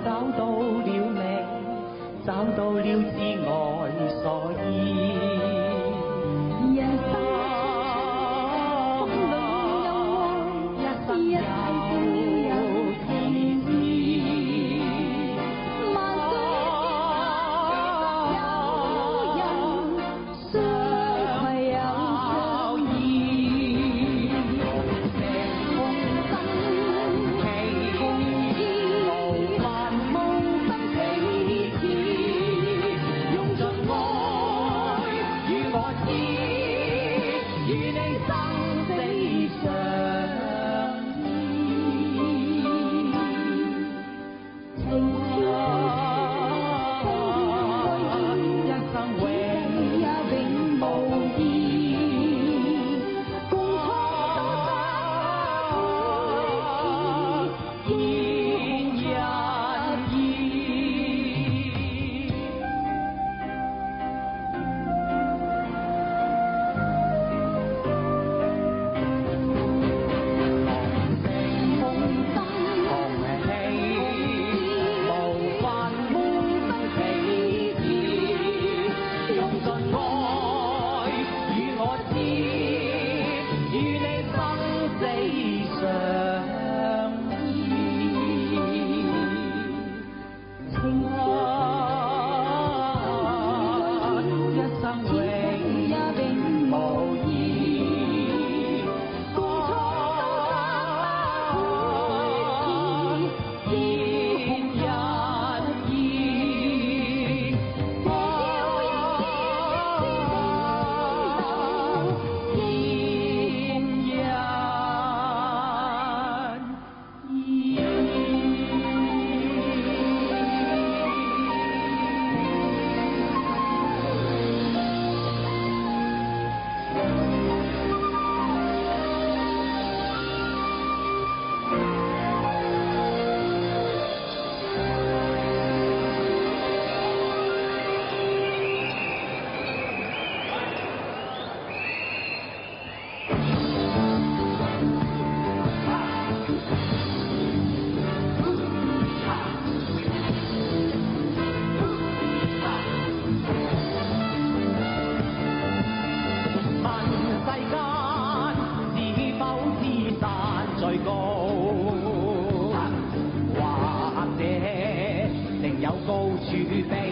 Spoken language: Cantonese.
找到了你，找到了至愛所依。人生風裏有愛，一生有情意。萬歲有人相攜有相依，成風箏奇風衣，無煩夢生彼此，用盡愛與我知，與你生死相依。情愛一生永也永無異，共創造天人意。成風箏同喜，無煩夢生彼此，用盡愛與我知，與你生死相依。情愛一生永也永無異，共創天人意。我最高，或者另有高處飛。